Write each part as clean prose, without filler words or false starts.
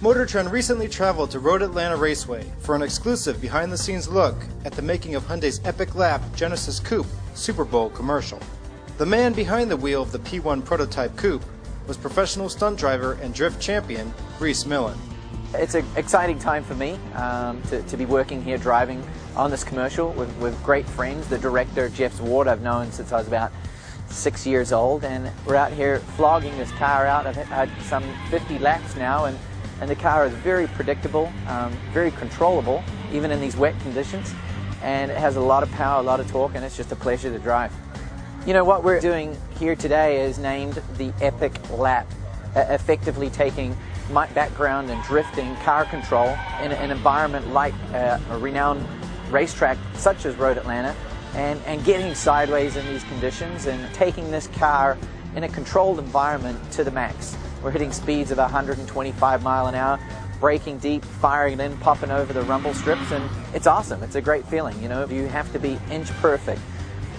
Motor Trend recently traveled to Road Atlanta Raceway for an exclusive behind-the-scenes look at the making of Hyundai's epic lap Genesis Coupe Super Bowl commercial. The man behind the wheel of the P1 prototype coupe was professional stunt driver and drift champion Reese Millen. It's an exciting time for me to be working here driving on this commercial with great friends. The director, Jeff Ward, I've known since I was about 6 years old, and we're out here flogging this car out. I've had some 50 laps now, and the car is very predictable, very controllable, even in these wet conditions, and it has a lot of power, a lot of torque, and it's just a pleasure to drive. You know, what we're doing here today is named the Epic Lap, effectively taking my background in drifting, car control, in an environment like a renowned racetrack such as Road Atlanta, and getting sideways in these conditions and taking this car in a controlled environment to the max. We're hitting speeds of 125 miles an hour, braking deep, firing it in, popping over the rumble strips, and it's awesome. It's a great feeling. You know, you have to be inch perfect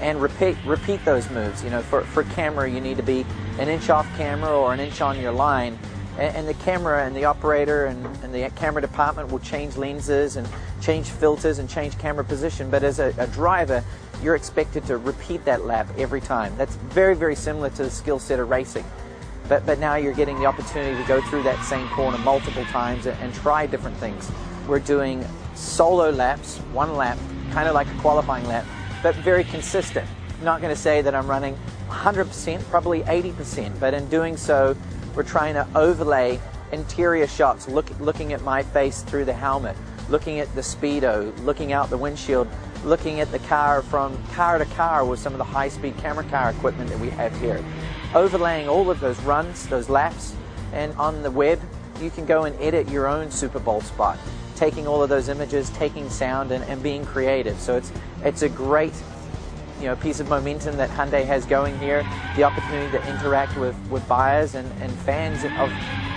and repeat those moves. You know, for camera, you need to be an inch off camera or an inch on your line, and the camera and the operator and the camera department will change lenses and change filters and change camera position. But as a driver, you're expected to repeat that lap every time. That's very, very similar to the skill set of racing. But now you're getting the opportunity to go through that same corner multiple times and try different things. We're doing solo laps, one lap, kind of like a qualifying lap, but very consistent. I'm not going to say that I'm running 100%, probably 80%, but in doing so, we're trying to overlay interior shots, looking at my face through the helmet, looking at the speedo, looking out the windshield, looking at the car from car to car with some of the high-speed camera car equipment that we have here. Overlaying all of those runs, those laps, and on the web, you can go and edit your own Super Bowl spot, taking all of those images, taking sound, and being creative. So it's a great, you know, piece of momentum that Hyundai has going here, the opportunity to interact with buyers and fans of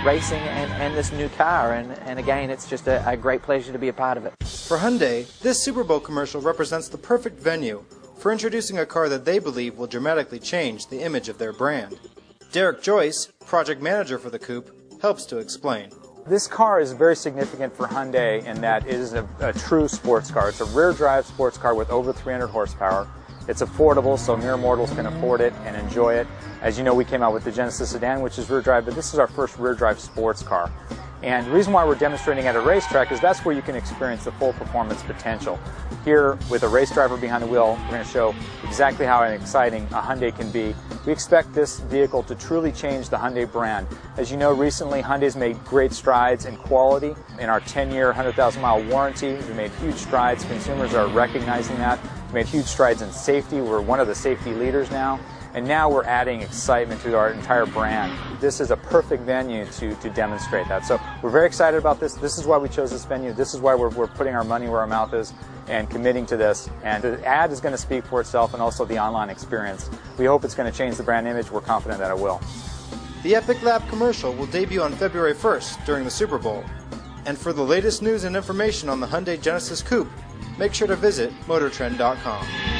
racing and this new car, and again, it's just a great pleasure to be a part of it. For Hyundai, this Super Bowl commercial represents the perfect venue for introducing a car that they believe will dramatically change the image of their brand. Derek Joyce, project manager for the coupe, helps to explain. This car is very significant for Hyundai in that it is a true sports car. It's a rear-drive sports car with over 300 horsepower. It's affordable, so mere mortals can afford it and enjoy it. As you know, we came out with the Genesis sedan, which is rear-drive, but this is our first rear-drive sports car. And the reason why we're demonstrating at a racetrack is that's where you can experience the full performance potential. Here, with a race driver behind the wheel, we're going to show exactly how exciting a Hyundai can be. We expect this vehicle to truly change the Hyundai brand. As you know, recently Hyundai's made great strides in quality. In our 10-year, 100,000-mile warranty, we made huge strides. Consumers are recognizing that. We made huge strides in safety. We're one of the safety leaders now. And now we're adding excitement to our entire brand. This is a perfect venue to demonstrate that. So we're very excited about this. This is why we chose this venue. This is why we're putting our money where our mouth is and committing to this. And the ad is going to speak for itself, and also the online experience. We hope it's going to change the brand image. We're confident that it will. The Epic Lap commercial will debut on February 1st during the Super Bowl. And for the latest news and information on the Hyundai Genesis Coupe, make sure to visit MotorTrend.com.